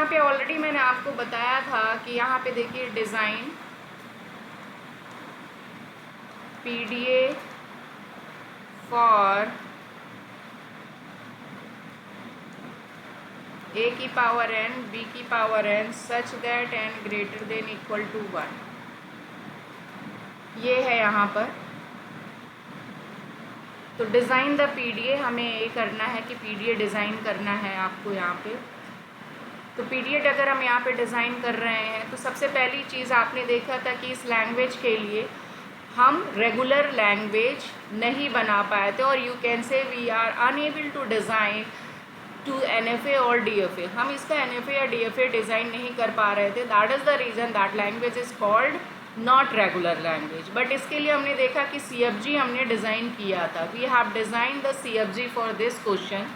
यहाँ पे ऑलरेडी मैंने आपको बताया था कि यहाँ पे देखिए डिज़ाइन पीडीए फॉर a की पावर n b की power n such that n greater than equal to 1, ये है यहाँ पर। तो डिज़ाइन द पीडीए, हमें ये करना है कि पीडीए डिज़ाइन करना है आपको यहाँ पे। तो पीडीए अगर हम यहाँ पे डिज़ाइन कर रहे हैं तो सबसे पहली चीज़ आपने देखा था कि इस लैंग्वेज के लिए हम रेगुलर लैंग्वेज नहीं बना पाए थे, और you can say we are unable to design to NFA और DFA। हम इसका NFA या DFA डिज़ाइन नहीं कर पा रहे थे। That is the reason that language is called not regular language. But इसके लिए हमने देखा कि CFG हमने डिज़ाइन किया था। We have design the CFG for this question,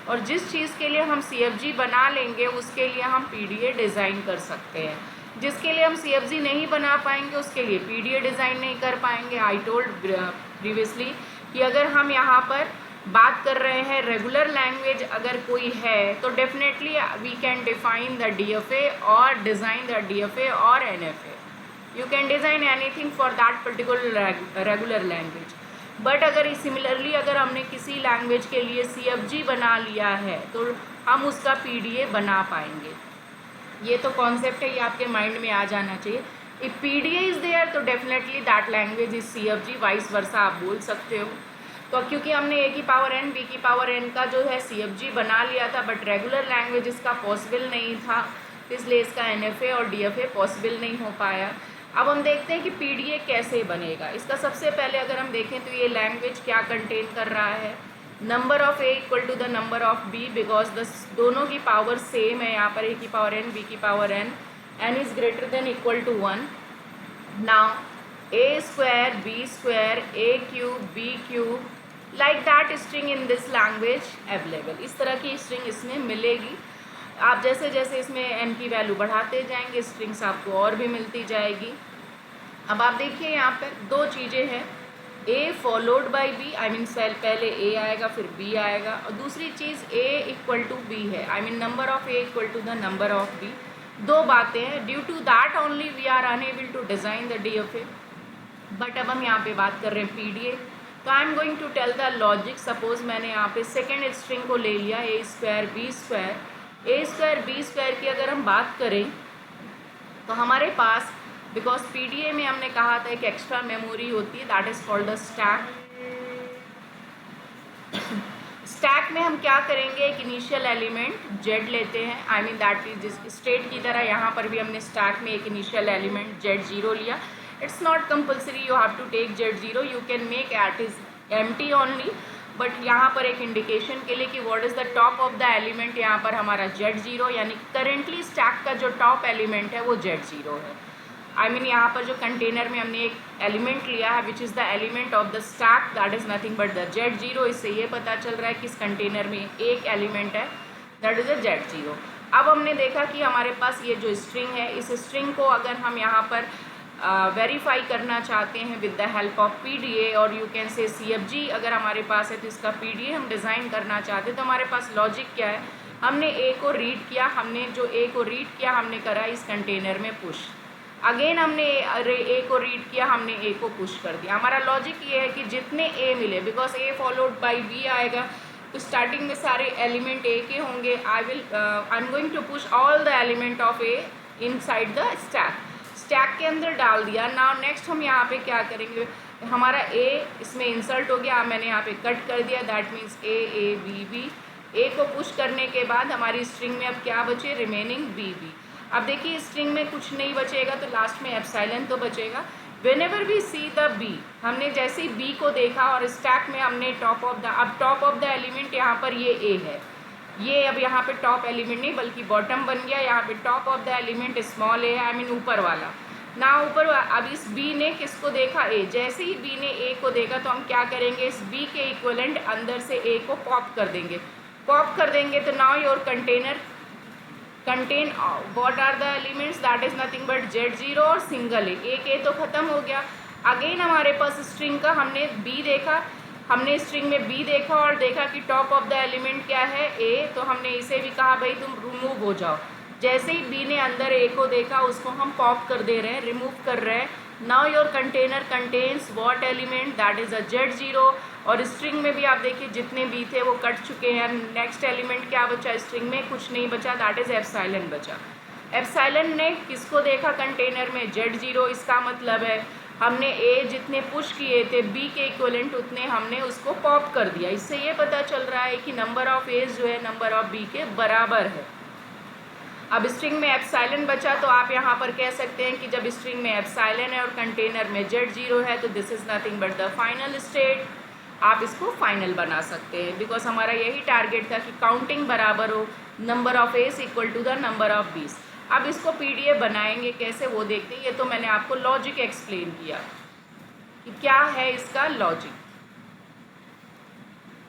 और जिस चीज़ के लिए हम CFG बना लेंगे उसके लिए हम PDA डिज़ाइन कर सकते हैं। जिसके लिए हम CFG नहीं बना पाएंगे उसके लिए PDA डिज़ाइन नहीं कर पाएंगे। आई टोल्ड प्रीवियसली कि अगर हम यहाँ पर बात कर रहे हैं रेगुलर लैंग्वेज अगर कोई है तो definitely we can define the DFA और डिज़ाइन द DFA और NFA। You can design anything for that particular regular language. But अगर सिमिलरली अगर हमने किसी लैंग्वेज के लिए CFG बना लिया है तो हम उसका PDA बना पाएंगे। ये तो कॉन्सेप्ट है, ये आपके माइंड में आ जाना चाहिए। इफ PDA इज़ देयर तो definitely that language is CFG, vice versa आप बोल सकते हो। तो क्योंकि हमने a की पावर n b की पावर n का जो है CFG बना लिया था, बट रेगुलर लैंग्वेज इसका पॉसिबल नहीं था, इसलिए इसका NFA और DFA पॉसिबल नहीं हो पाया। अब हम देखते हैं कि PDA कैसे बनेगा। इसका सबसे पहले अगर हम देखें तो ये लैंग्वेज क्या कंटेन कर रहा है, number of a equal to the number of b, because the दोनों की पावर सेम है यहाँ पर, a की पावर n b की power n is greater than equal to 1। Now a square b square a cube b cube like that string in this language available. इस तरह की स्ट्रिंग इसमें मिलेगी। आप जैसे जैसे इसमें n की वैल्यू बढ़ाते जाएंगे स्ट्रिंग्स आपको और भी मिलती जाएगी। अब आप देखिए यहाँ पर दो चीज़ें हैं, a followed by b, I mean पहले a आएगा फिर b आएगा, और दूसरी चीज़ a इक्वल टू b है, I mean number of a equal to the number of b। दो बातें हैं, due to that only we are unable to design the DFA। But अब हम यहाँ पे बात कर रहे हैं PDA, तो I am going to tell the logic. Suppose मैंने यहाँ पे सेकेंड स्ट्रिंग को ले लिया a square b square, a square b square की अगर हम बात करें तो हमारे पास, बिकॉज PDA में हमने कहा था एक एक्स्ट्रा मेमोरी होती है that is called the stack. Stack में हम क्या करेंगे, एक इनिशियल एलिमेंट z लेते हैं, आई मीन दैट इज जिस स्टेट की तरह यहाँ पर भी हमने स्टैक में एक इनिशियल एलिमेंट z0 लिया। It's not compulsory you have to take z0, you can make it is empty only, but यहाँ पर एक इंडिकेशन के लिए कि what is the top of the element, यहाँ पर हमारा z0, यानी करेंटली स्टैक का जो टॉप एलिमेंट है वो z0 है। आई मीन यहाँ पर जो कंटेनर में हमने एक एलिमेंट लिया है which is the element of the stack, that is nothing but the z0। इससे ये पता चल रहा है कि इस कंटेनर में एक एलिमेंट है दैट इज़ द z0। अब हमने देखा कि हमारे पास ये जो स्ट्रिंग है, इस स्ट्रिंग को अगर हम यहाँ पर वेरीफाई करना चाहते हैं with the help of PDA, और यू कैन से CFG अगर हमारे पास है तो इसका PDA हम डिज़ाइन करना चाहते हैं, तो हमारे पास लॉजिक क्या है, हमने a को रीड किया, हमने जो a को रीड किया हमने करा इस कंटेनर में पुश, अगेन हमने a को रीड किया, हमने a को पुश कर दिया। हमारा लॉजिक ये है कि जितने a मिले, because a followed by b आएगा तो स्टार्टिंग में सारे एलिमेंट a के होंगे। I am going to push all the element of a inside the stack, stack के अंदर डाल दिया। नाउ नेक्स्ट हम यहाँ पे क्या करेंगे, हमारा a इसमें इंसर्ट हो गया, मैंने यहाँ पे कट कर दिया, दैट मीन्स a को पुश करने के बाद हमारी स्ट्रिंग में अब क्या बचे, रिमेनिंग b। अब देखिए स्ट्रिंग में कुछ नहीं बचेगा तो लास्ट में एप्सिलॉन तो बचेगा। Whenever we see the b, हमने जैसे ही b को देखा और स्टैक में हमने टॉप ऑफ द एलिमेंट यहाँ पर ये a है, ये अब यहाँ पे टॉप एलिमेंट नहीं बल्कि बॉटम बन गया, यहाँ पे top of the element small a है, आई मीन ऊपर वाला ना ऊपर। अब इस b ने किसको देखा, a, जैसे ही b ने a को देखा तो हम क्या करेंगे, इस b के इक्वलेंट अंदर से a को पॉप कर देंगे तो now your container contain what are the elements, that is nothing but z0 और सिंगल a। एक a तो ख़त्म हो गया। अगेन हमारे पास स्ट्रिंग का हमने b देखा, हमने स्ट्रिंग में b देखा और देखा कि टॉप ऑफ द एलिमेंट क्या है a, तो हमने इसे भी कहा भाई तुम रिमूव हो जाओ। जैसे ही बी ने अंदर ए को देखा उसको हम पॉप कर दे रहे हैं, रिमूव कर रहे हैं। Now your container contains what element, that is a Z0। और स्ट्रिंग में भी आप देखिए जितने बी थे वो कट चुके हैं। नेक्स्ट एलिमेंट क्या बचा स्ट्रिंग में, कुछ नहीं बचा, दैट इज़ एप्सिलॉन बचा। एप्सिलॉन ने किसको देखा कंटेनर में, Z0। इसका मतलब है हमने ए जितने पुश किए थे बी के इक्वलेंट उतने हमने उसको पॉप कर दिया। इससे ये पता चल रहा है कि नंबर ऑफ एज जो है नंबर ऑफ बी के बराबर है। अब स्ट्रिंग में एप्सिलॉन बचा तो आप यहाँ पर कह सकते हैं कि जब स्ट्रिंग में एप्सिलॉन है और कंटेनर में Z0 है तो this is nothing but the final state. आप इसको फाइनल बना सकते हैं बिकॉज हमारा यही टारगेट था कि काउंटिंग बराबर हो, number of a's equal to the number of b's. अब इसको PDF बनाएंगे कैसे वो देखते हैं। ये तो मैंने आपको लॉजिक एक्सप्लेन किया कि क्या है इसका लॉजिक।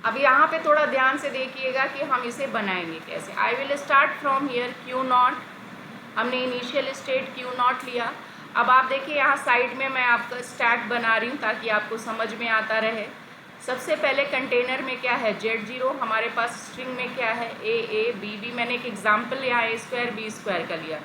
अब यहाँ पे थोड़ा ध्यान से देखिएगा कि हम इसे बनाएंगे कैसे। I will start from here Q0। हमने इनिशियल स्टेट Q0 लिया। अब आप देखिए यहाँ साइड में मैं आपका स्टैक बना रही हूँ ताकि आपको समझ में आता रहे। सबसे पहले कंटेनर में क्या है Z0, हमारे पास स्ट्रिंग में क्या है A B। मैंने एक एग्जाम्पल यहाँ A² B² का लिया।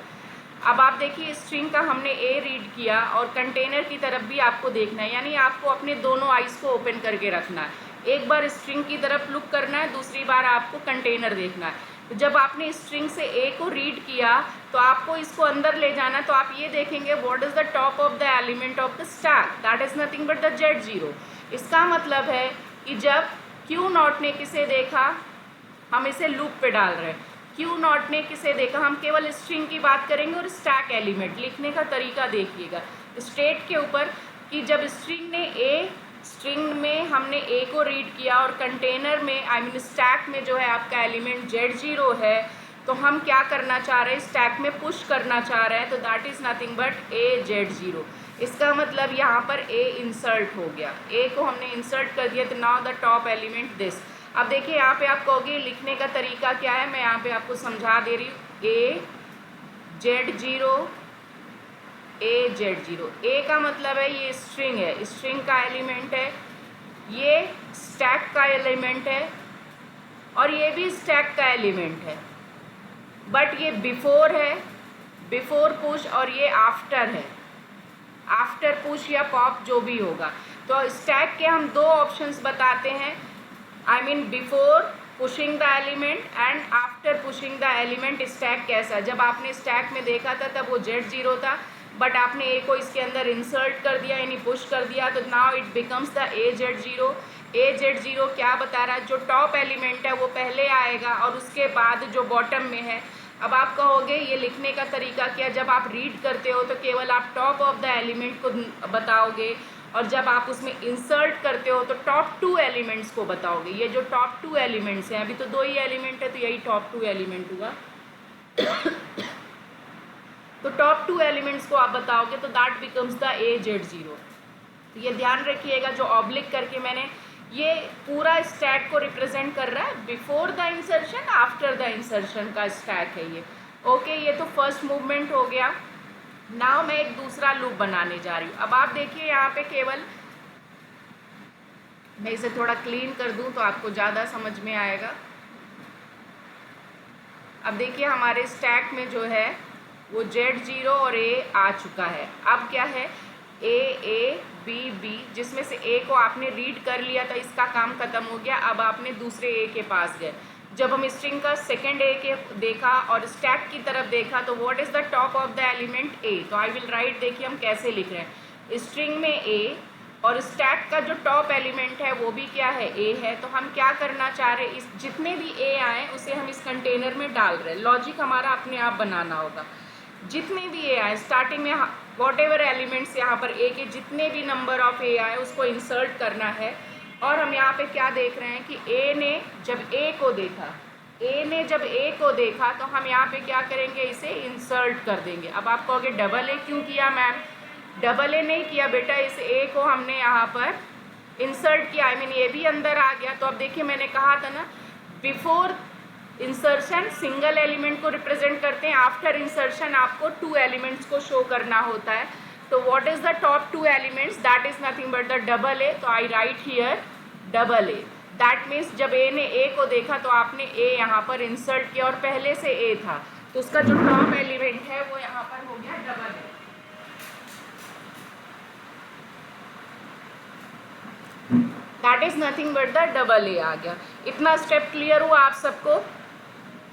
अब आप देखिए स्ट्रिंग का हमने A रीड किया और कंटेनर की तरफ भी आपको देखना है, यानी आपको अपने दोनों आइज़ को ओपन करके रखना है। एक बार स्ट्रिंग की तरफ लुक करना है, दूसरी बार आपको कंटेनर देखना है। तो जब आपने स्ट्रिंग से A को रीड किया तो आपको इसको अंदर ले जाना है। तो आप ये देखेंगे what is the top of the element of the stack, that is nothing but the Z0। इसका मतलब है कि जब Q0 ने किसे देखा, हम इसे लूप पे डाल रहे हैं, Q0 ने किसे देखा, हम केवल स्ट्रिंग की बात करेंगे। और स्टैक एलिमेंट लिखने का तरीका देखिएगा स्टेट के ऊपर कि जब स्ट्रिंग में हमने A को रीड किया और कंटेनर में आई मीन स्टैक में जो है आपका एलिमेंट Z0 है तो हम क्या करना चाह रहे हैं, स्टैक में पुश करना चाह रहे हैं। तो that is nothing but A Z0। इसका मतलब यहाँ पर A इंसर्ट हो गया, A को हमने इंसर्ट कर दिया। तो now the top element this. अब देखिए यहाँ पे आप कहोगे लिखने का तरीका क्या है, मैं यहाँ पे आपको समझा दे रही हूँ। A Z0। A का मतलब है ये स्ट्रिंग है, स्ट्रिंग का एलिमेंट है, ये स्टैक का एलिमेंट है और ये भी स्टैक का एलिमेंट है। बट ये बिफोर है, बिफोर पुश, और ये आफ्टर है, आफ्टर पुश या पॉप जो भी होगा। तो स्टैक के हम दो ऑप्शंस बताते हैं, I mean before pushing the element and after pushing the element. Stack कैसा, जब आपने स्टैक में देखा था तब वो Z0 था, बट आपने A को इसके अंदर इंसर्ट कर दिया यानी पुश कर दिया, तो now it becomes the A Z0 क्या बता रहा है, जो टॉप एलिमेंट है वो पहले आएगा और उसके बाद जो बॉटम में है। अब आप कहोगे ये लिखने का तरीका क्या, जब आप रीड करते हो तो केवल आप टॉप ऑफ द एलिमेंट को बताओगे और जब आप उसमें इंसर्ट करते हो तो टॉप 2 एलिमेंट्स को बताओगे। ये जो टॉप 2 एलिमेंट्स हैं, अभी तो 2 ही एलिमेंट है तो यही टॉप 2 एलिमेंट हुआ। तो टॉप 2 एलिमेंट्स को आप बताओगे तो that becomes the A Z0। तो ये ध्यान रखिएगा, जो ऑब्लिक करके मैंने ये पूरा स्टैक को रिप्रेजेंट कर रहा है, before the insertion after the insertion का स्टैक है ये। ओके, ये तो फर्स्ट मूवमेंट हो गया। नाउ मैं एक दूसरा लूप बनाने जा रही हूँ। अब आप देखिए यहाँ पे केवल मैं इसे थोड़ा क्लीन कर दूँ तो आपको ज़्यादा समझ में आएगा। अब देखिए हमारे स्टैक में जो है वो Z0 और A आ चुका है। अब क्या है A B, जिसमें से A को आपने रीड कर लिया था, इसका काम खत्म हो गया। अब आपने दूसरे A के पास गए। जब हम स्ट्रिंग का सेकेंड A के देखा और स्टैक की तरफ देखा तो what is the top of the element A। तो आई विल राइट, देखिए हम कैसे लिख रहे हैं, स्ट्रिंग में A और स्टैक का जो टॉप एलिमेंट है वो भी क्या है A है। तो हम क्या करना चाह रहे हैं, इस जितने भी A आए उसे हम इस कंटेनर में डाल रहे हैं। लॉजिक हमारा अपने आप बनाना होगा। जितने भी A आए स्टार्टिंग में वॉट एवर एलिमेंट्स यहाँ पर A के जितने भी नंबर ऑफ A आए उसको इंसर्ट करना है। और हम यहाँ पे क्या देख रहे हैं कि A ने जब A को देखा तो हम यहाँ पे क्या करेंगे, इसे इंसर्ट कर देंगे। अब आप कहोगे डबल A क्यों किया मैम, डबल A नहीं किया बेटा, इस A को हमने यहाँ पर इंसर्ट किया, आई मीन ये भी अंदर आ गया। तो अब देखिए मैंने कहा था ना, बिफोर इंसर्शन सिंगल एलिमेंट को रिप्रेजेंट करते हैं, आफ्टर इंसर्शन आपको 2 एलिमेंट्स को शो करना होता है। तो what is the top 2 elements, that is nothing but the double A। तो I write here double A। That means जब A ने A को देखा तो आपने A यहाँ पर इंसर्ट किया और पहले से A था तो उसका जो टॉप एलिमेंट है वो यहाँ पर हो गया double A. That is nothing but the double A आ गया। इतना स्टेप क्लियर हुआ आप सबको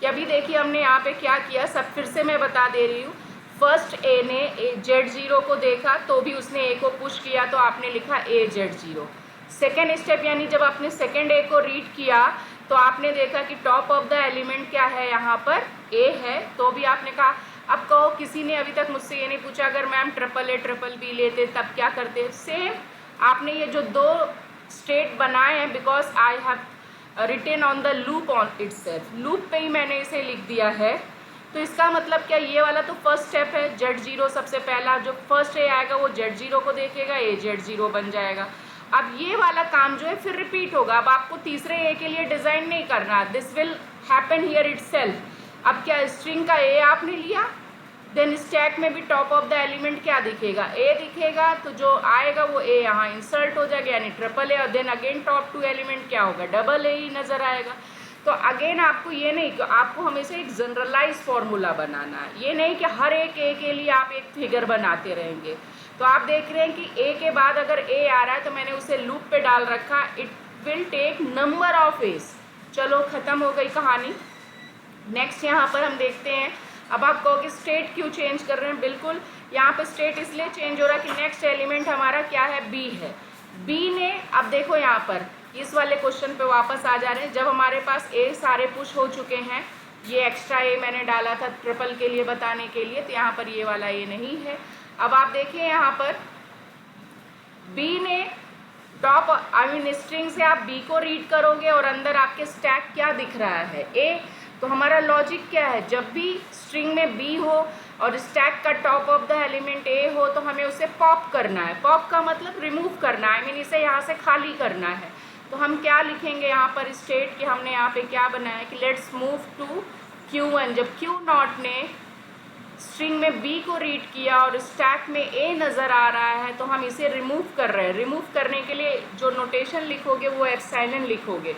कि अभी देखिए हमने यहाँ पे क्या किया, सब फिर से मैं बता दे रही हूँ। फर्स्ट ए ने Z0 को देखा तो भी उसने ए को पुश किया तो आपने लिखा AZ0। सेकेंड स्टेप यानी जब आपने सेकेंड ए को रीड किया तो आपने देखा कि टॉप ऑफ द एलिमेंट क्या है, यहाँ पर ए है, तो भी आपने कहा। अब कहो किसी ने अभी तक मुझसे ये नहीं पूछा अगर ma'am triple A triple B लेते तब क्या करते। सेम आपने ये जो दो स्टेट बनाए हैं because I have written on the loop on itself, loop पे ही मैंने इसे लिख दिया है। तो इसका मतलब क्या, ये वाला तो फर्स्ट स्टेप है, Z0 सबसे पहला जो फर्स्ट ए आएगा वो Z0 को देखेगा, AZ0 बन जाएगा। अब ये वाला काम जो है फिर रिपीट होगा। अब आपको तीसरे ए के लिए डिज़ाइन नहीं करना, this will happen here itself. अब क्या स्ट्रिंग का ए आपने लिया, देन स्टैक में भी टॉप ऑफ द एलिमेंट क्या दिखेगा, ए दिखेगा, तो जो आएगा वो ए यहाँ इंसर्ट हो जाएगा यानी ट्रिपल ए, और then again top to element क्या होगा, डबल ए ही नज़र आएगा। तो अगेन आपको ये नहीं कि आपको हमेशा एक जनरलाइज फॉर्मूला बनाना है, ये नहीं कि हर एक ए के लिए आप एक फिगर बनाते रहेंगे। तो आप देख रहे हैं कि ए के बाद अगर ए आ रहा है तो मैंने उसे लूप पे डाल रखा, it will take number of a's. चलो ख़त्म हो गई कहानी। नेक्स्ट यहाँ पर हम देखते हैं। अब आप कहो कि स्टेट क्यों चेंज कर रहे हैं, बिल्कुल यहाँ पे स्टेट इसलिए चेंज हो रहा है कि नेक्स्ट एलिमेंट हमारा क्या है, बी है। बी ने, अब देखो यहाँ पर इस वाले क्वेश्चन पे वापस आ जा रहे हैं, जब हमारे पास ए सारे पुश हो चुके हैं, ये एक्स्ट्रा ए मैंने डाला था ट्रिपल के लिए बताने के लिए, तो यहाँ पर ये वाला ए नहीं है। अब आप देखिए यहाँ पर बी ने टॉप आई मीन स्ट्रिंग से आप बी को रीड करोगे और अंदर आपके स्टैक क्या दिख रहा है, ए। तो हमारा लॉजिक क्या है, जब भी स्ट्रिंग में बी हो और स्टैक का टॉप ऑफ द एलिमेंट ए हो तो हमें उसे पॉप करना है। पॉप का मतलब रिमूव करना है, आई मीन इसे यहाँ से खाली करना है। तो हम क्या लिखेंगे यहाँ पर स्टेट कि हमने यहाँ पे क्या बनाया कि लेट्स मूव टू Q1। जब Q0 ने स्ट्रिंग में बी को रीड किया और स्टैक में ए नज़र आ रहा है तो हम इसे रिमूव कर रहे हैं। रिमूव करने के लिए जो नोटेशन लिखोगे वो एप्सिलॉन लिखोगे।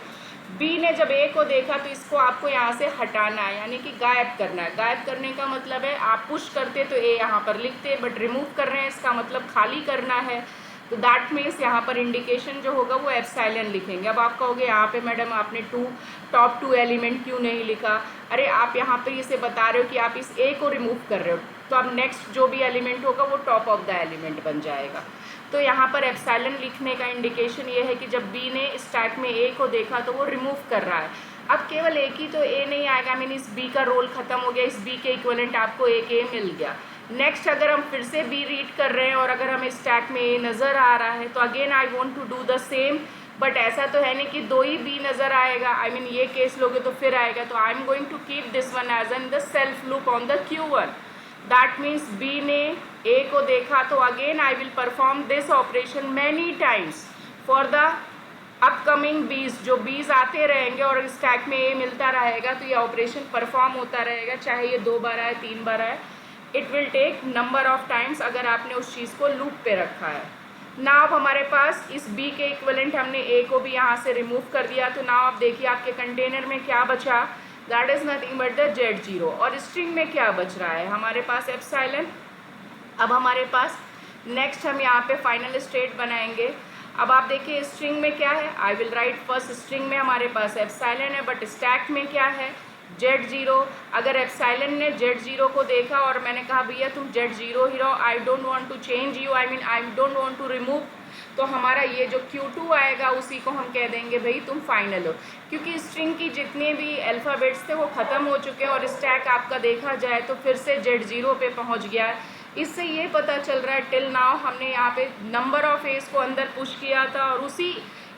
बी ने जब ए को देखा तो इसको आपको यहाँ से हटाना है यानी कि गायब करना है। गायब करने का मतलब है आप पुश करते तो ए यहाँ पर लिखते, बट रिमूव कर रहे हैं इसका मतलब खाली करना है। तो दैट मीन्स यहाँ पर इंडिकेशन जो होगा वो एप्सिलॉन लिखेंगे। अब आप कहोगे यहाँ पे मैडम आपने टॉप टू एलिमेंट क्यों नहीं लिखा, अरे आप यहाँ पे इसे बता रहे हो कि आप इस ए को रिमूव कर रहे हो, तो अब नेक्स्ट जो भी एलिमेंट होगा वो टॉप ऑफ द एलिमेंट बन जाएगा। तो यहाँ पर एप्सिलॉन लिखने का इंडिकेशन ये है कि जब बी ने स्टैक में ए को देखा तो वो रिमूव कर रहा है। अब केवल एक ही तो ए नहीं आएगा, मीन इस बी का रोल ख़त्म हो गया, इस बी के इक्वलेंट आपको एक ए मिल गया। नेक्स्ट अगर हम फिर से बी रीड कर रहे हैं और अगर हमें स्टैक में ए नज़र आ रहा है तो again I want to do the same, but ऐसा तो है नहीं कि दो ही बी नज़र आएगा, आई मीन ये केस लोगे तो फिर आएगा। तो I am going to keep this one a's in the self loop on the Q1। That means B ने ए को देखा तो again I will perform this operation many times for the upcoming b's. जो बीज आते रहेंगे और stack में ए मिलता रहेगा तो ये ऑपरेशन परफॉर्म होता रहेगा, चाहे ये 2 बार आए 3 बार आए, it will take number of times अगर आपने उस चीज़ को लूप पे रखा है। नाउ अब हमारे पास इस बी के इक्विवेलेंट हमने ए को भी यहाँ से रिमूव कर दिया। तो नाउ आप देखिए आपके कंटेनर में क्या बचा, that is nothing but the Z0। और स्ट्रिंग में क्या बच रहा है हमारे पास एप्सिलॉन। अब हमारे पास नेक्स्ट हम यहाँ पे फाइनल स्टेट बनाएंगे। अब आप देखिए स्ट्रिंग में क्या है, आई विल राइट फर्स्ट स्ट्रिंग में हमारे पास एप्सिलॉन है, बट स्टैक में क्या है Z0। अगर एप्सिलॉन ने Z0 को देखा और मैंने कहा भैया तुम Z0 ही रहो, I don't want to change you, I mean I don't want to remove, तो हमारा ये जो Q2 आएगा उसी को हम कह देंगे भाई तुम फाइनल हो, क्योंकि स्ट्रिंग की जितने भी अल्फ़ाबेट्स थे वो ख़त्म हो चुके हैं और स्टैक आपका देखा जाए तो फिर से Z0 पे पहुंच गया है। इससे ये पता चल रहा है टिल नाउ हमने यहाँ पे नंबर ऑफ एज को अंदर पुश किया था और उसी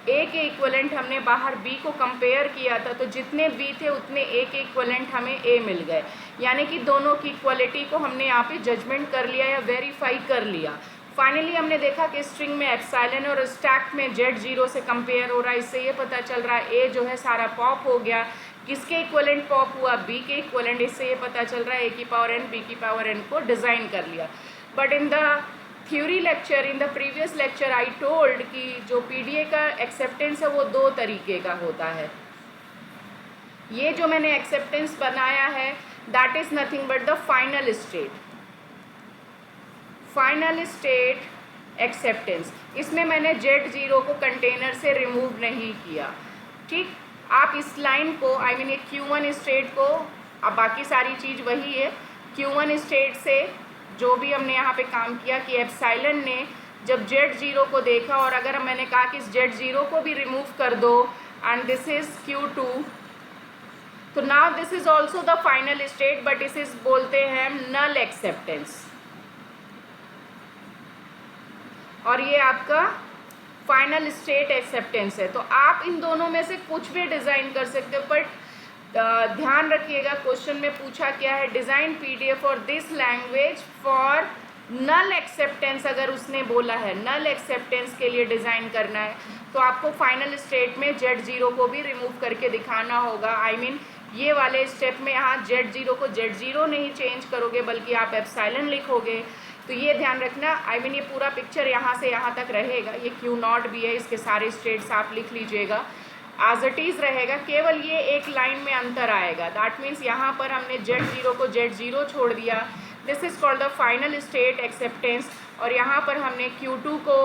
ए के इक्वलेंट हमने बाहर बी को कंपेयर किया था, तो जितने बी थे उतने ए के इक्वलेंट हमें ए मिल गए, यानी कि दोनों की क्वालिटी को हमने यहाँ पे जजमेंट कर लिया या वेरीफाई कर लिया। फाइनली हमने देखा कि स्ट्रिंग में एप्सिलॉन और स्टैक में Z0 से कंपेयर हो रहा है, इससे ये पता चल रहा है ए जो है सारा पॉप हो गया। किसके इक्वलेंट पॉप हुआ, बी के इक्वलेंट, इससे ये पता चल रहा है ए की पावर n बी की पावर n को डिज़ाइन कर लिया। But in the theory lecture, in the previous lecture I told कि जो PDA का एक्सेप्टेंस है वो 2 तरीके का होता है। ये जो मैंने एक्सेप्टेंस बनाया है that is nothing but the final state, final state acceptance. इसमें मैंने Z0 को कंटेनर से रिमूव नहीं किया, ठीक। आप इस लाइन को आई मीन ये Q1 स्टेट को, अब बाकी सारी चीज़ वही है, Q1 स्टेट से जो भी हमने यहाँ पे काम किया कि एप्सिलॉन ने जब Z0 को देखा और अगर मैंने कहा कि इस Z0 को भी रिमूव कर दो एंड दिस इज Q2, तो now this is also the final state but इसे बोलते हैं नल एक्सेप्टेंस, और ये आपका फाइनल स्टेट एक्सेप्टेंस है। तो आप इन दोनों में से कुछ भी डिज़ाइन कर सकते हो, बट ध्यान रखिएगा क्वेश्चन में पूछा क्या है, design PDF for this language for null acceptance. अगर उसने बोला है नल एक्सेप्टेंस के लिए डिज़ाइन करना है तो आपको फाइनल स्टेट में Z0 को भी रिमूव करके दिखाना होगा। आई मीन ये वाले स्टेप में यहाँ Z0 को Z0 नहीं चेंज करोगे बल्कि आप एप्सिलॉन लिखोगे। तो ये ध्यान रखना, आई मीन ये पूरा पिक्चर यहाँ से यहाँ तक रहेगा, ये Q0 भी है, इसके सारे स्टेट्स आप लिख लीजिएगा, एज इट इज़ रहेगा, केवल ये एक लाइन में अंतर आएगा। दैट मीन्स यहाँ पर हमने Z0 को Z0 छोड़ दिया, this is called the final state acceptance, और यहाँ पर हमने Q2 को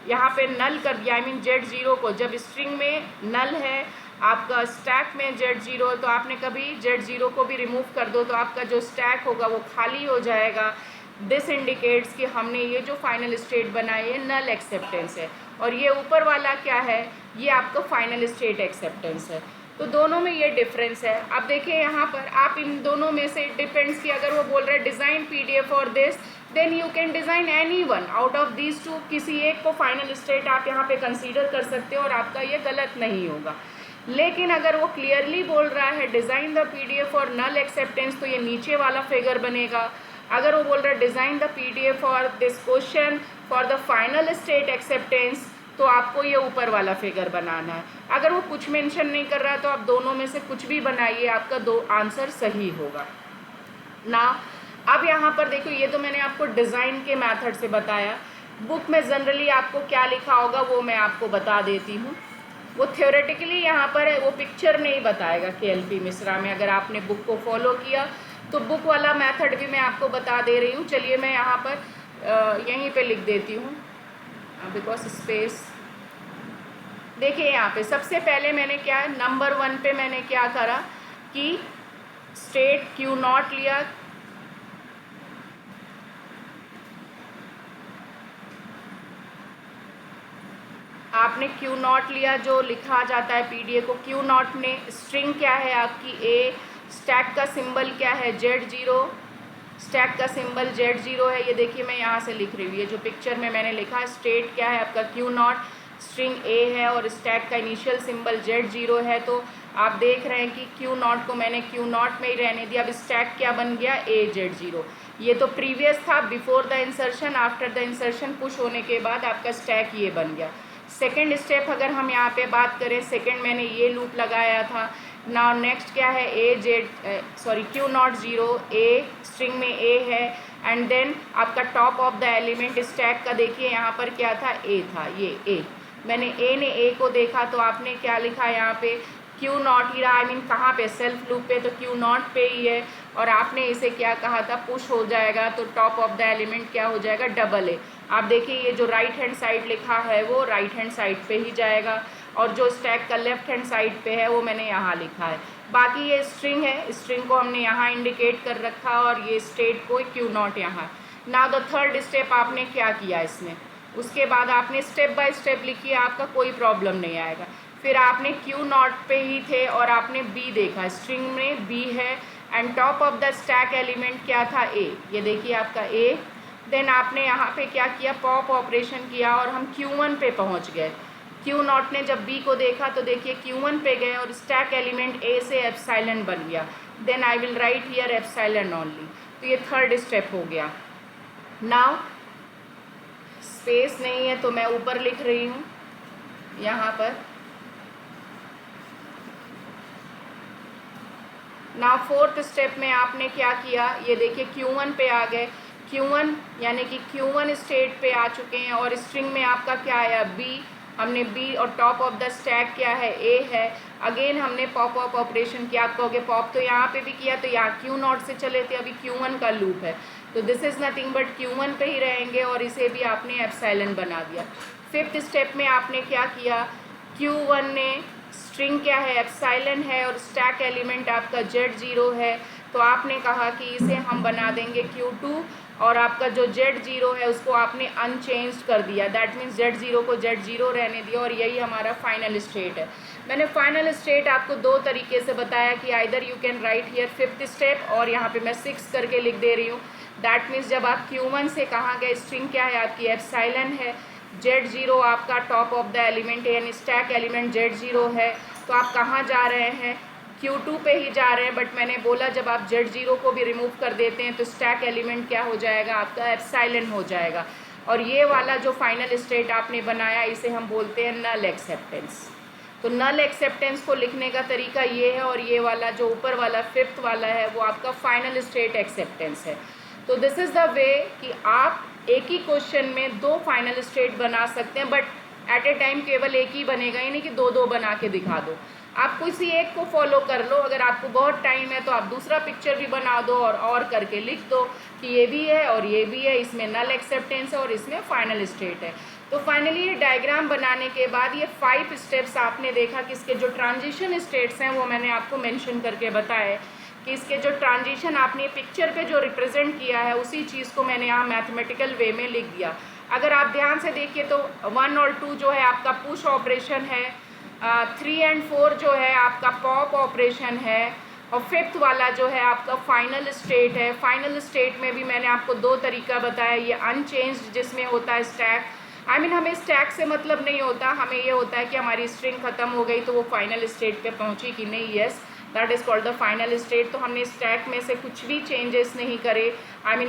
यहाँ पे नल कर दिया, आई मीन Z0 को, जब स्ट्रिंग में नल है आपका स्टैक में Z0, तो आपने कभी Z0 को भी रिमूव कर दो तो आपका जो स्टैक होगा वो खाली हो जाएगा। दिस इंडिकेट्स कि हमने ये जो फाइनल स्टेट बनाई है नल एक्सेप्टेंस है, और ये ऊपर वाला क्या है, ये आपका फाइनल स्टेट एक्सेप्टेंस है। तो दोनों में ये डिफरेंस है। अब देखिए यहाँ पर आप इन दोनों में से डिपेंड्स कि अगर वो बोल रहे हैं design PDF for this, then you can design any one out of these two, किसी एक को फाइनल स्टेट आप यहाँ पे कंसीडर कर सकते हो और आपका ये गलत नहीं होगा। लेकिन अगर वो क्लियरली बोल रहा है design the PDF for null acceptance, तो ये नीचे वाला फिगर बनेगा। अगर वो बोल रहा है design the PDF for this question for the final state acceptance, तो आपको ये ऊपर वाला फिगर बनाना है। अगर वो कुछ मेंशन नहीं कर रहा है तो आप दोनों में से कुछ भी बनाइए, आपका दो आंसर सही होगा ना। अब यहाँ पर देखो, ये तो मैंने आपको डिज़ाइन के मेथड से बताया। बुक में जनरली आपको क्या लिखा होगा वो मैं आपको बता देती हूँ। वो थ्योरेटिकली यहाँ पर वो पिक्चर नहीं बताएगा KLP मिश्रा में, अगर आपने बुक को फॉलो किया तो बुक वाला मेथड भी मैं आपको बता दे रही हूँ। चलिए मैं यहाँ पर यहीं पे लिख देती हूँ बिकॉज स्पेस। देखिए यहाँ पे सबसे पहले मैंने क्या है, नंबर 1 पे मैंने क्या करा कि स्टेट Q0 लिया, आपने Q0 लिया जो लिखा जाता है PDF को। Q0 ने स्ट्रिंग क्या है आपकी A, स्टैक का सिंबल क्या है Z0, स्टैक का सिंबल Z0 है। ये देखिए मैं यहाँ से लिख रही हूँ, ये जो पिक्चर में मैंने लिखा, स्टेट क्या है आपका Q0, स्ट्रिंग A है और स्टैक का इनिशियल सिंबल Z0 है। तो आप देख रहे हैं कि Q0 को मैंने Q0 में ही रहने दिया। अब स्टैक क्या बन गया, A Z0। ये तो प्रीवियस था before the insertion, after the insertion push होने के बाद आपका स्टैक ये बन गया। सेकेंड स्टेप अगर हम यहाँ पे बात करें, सेकेंड मैंने ये लूप लगाया था। नाउ नेक्स्ट क्या है, Q0 0, A स्ट्रिंग में A है, एंड देन आपका top of the element stack का देखिए यहाँ पर क्या था, A था, ये A। मैंने A ने A को देखा तो आपने क्या लिखा यहाँ पे, Q0 ही रहा, आई मीन कहाँ पे, सेल्फ लूप पे, तो Q0 पे ही है। और आपने इसे क्या कहा था, पुश हो जाएगा तो टॉप ऑफ द एलिमेंट क्या हो जाएगा, डबल A। आप देखिए ये जो राइट हैंड साइड लिखा है वो राइट हैंड साइड पे ही जाएगा, और जो स्टैक का लेफ्ट हैंड साइड पे है वो मैंने यहाँ लिखा है। बाकी ये स्ट्रिंग है, स्ट्रिंग को हमने यहाँ इंडिकेट कर रखा और ये स्टेट को Q0 यहाँ। नाउ द थर्ड स्टेप आपने क्या किया इसमें, उसके बाद आपने स्टेप बाय स्टेप लिखी, आपका कोई प्रॉब्लम नहीं आएगा। फिर आपने Q0 पे ही थे और आपने B देखा, स्ट्रिंग में B है and top of the stack element क्या था, A। ये देखिए आपका A। देन आपने यहाँ पे क्या किया, पॉप ऑपरेशन किया और हम Q1 पे पहुँच गए। Q0 ने जब B को देखा तो देखिए Q1 पे गए और स्टैक एलिमेंट A से एप्सिलॉन बन गया। Then I will write here epsilon only. तो ये थर्ड स्टेप हो गया। नाउ स्पेस नहीं है तो मैं ऊपर लिख रही हूँ यहाँ पर। नाउ फोर्थ स्टेप में आपने क्या किया, ये देखिए Q1 पे आ गए। Q1 यानी कि Q1 स्टेट पे आ चुके हैं और स्ट्रिंग में आपका क्या आया, B, हमने बी, और टॉप ऑफ द स्टैक क्या है, ए है। अगेन हमने पॉप ऑफ ऑपरेशन किया। आप कहोगे पॉप तो यहाँ पे भी किया, तो यहाँ Q0 से चले थे, अभी Q1 का लूप है, तो this is nothing but Q1 पे ही रहेंगे, और इसे भी आपने एप्सिलॉन बना दिया। फिफ्थ स्टेप में आपने क्या किया, Q1 ने स्ट्रिंग क्या है, एप्सिलॉन है, और स्टैक एलिमेंट आपका Z0 है, तो आपने कहा कि इसे हम बना देंगे Q2, और आपका जो Z0 है उसको आपने अनचेंज्ड कर दिया। दैट मीन्स Z0 को Z0 रहने दिया, और यही हमारा फाइनल स्टेट है। मैंने फाइनल स्टेट आपको दो तरीके से बताया कि either you can write here fifth step, और यहाँ पे मैं 6 करके लिख दे रही हूँ। दैट मीन्स जब आप Q1 से कहाँ गए, स्ट्रिंग क्या है आपकी, एप्सिलॉन है, Z0 आपका टॉप ऑफ द एलिमेंट है, यानी स्टैक एलिमेंट Z0 है, तो आप कहाँ जा रहे हैं, Q2 पे ही जा रहे हैं। बट मैंने बोला जब आप Z0 को भी रिमूव कर देते हैं तो स्टैक एलिमेंट क्या हो जाएगा, आपका एप्सिलॉन हो जाएगा। और ये वाला जो फाइनल स्टेट आपने बनाया इसे हम बोलते हैं नल एक्सेप्टेंस। तो नल एक्सेप्टेंस को लिखने का तरीका ये है, और ये वाला जो ऊपर वाला फिफ्थ वाला है वो आपका फाइनल स्टेट एक्सेप्टेंस है। तो दिस इज़ द वे कि आप एक ही क्वेश्चन में दो फाइनल स्टेट बना सकते हैं, बट एट ए टाइम केवल एक ही बनेगा, यानी कि दो दो बना के दिखा दो। आप किसी एक को फॉलो कर लो, अगर आपको बहुत टाइम है तो आप दूसरा पिक्चर भी बना दो और करके लिख दो कि ये भी है और ये भी है, इसमें नल एक्सेप्टेंस है और इसमें फाइनल स्टेट है। तो फाइनली ये डायग्राम बनाने के बाद ये 5 स्टेप्स आपने देखा कि इसके जो ट्रांजिशन स्टेट्स हैं वो मैंने आपको मेंशन करके बताए कि इसके जो ट्रांजिशन आपने पिक्चर पे जो रिप्रेजेंट किया है उसी चीज़ को मैंने यहाँ मैथमेटिकल वे में लिख दिया। अगर आप ध्यान से देखिए तो 1 और 2 जो है आपका पुश ऑपरेशन है, 3 एंड 4 जो है आपका पॉप ऑपरेशन है, और फिफ्थ वाला जो है आपका फाइनल स्टेट है। फाइनल स्टेट में भी मैंने आपको दो तरीका बताया, ये अनचेंज्ड जिसमें होता है स्टैक, हमें स्टैक से मतलब नहीं होता, हमें ये होता है कि हमारी स्ट्रिंग ख़त्म हो गई तो वो फाइनल स्टेट पे पहुंची कि नहीं, yes that is called the final state. तो हमने स्टैक में से कुछ भी चेंजेस नहीं करे,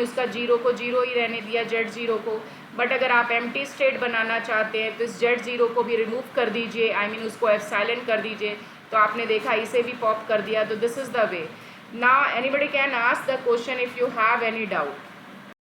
उसका 0 को 0 ही रहने दिया, Z0 को। बट अगर आप एम्प्टी स्टेट बनाना चाहते हैं तो इस Z0 को भी रिमूव कर दीजिए, उसको एप्सिलॉन कर दीजिए, तो आपने देखा इसे भी पॉप कर दिया। तो this is the way. Now anybody can ask the question if you have any doubt.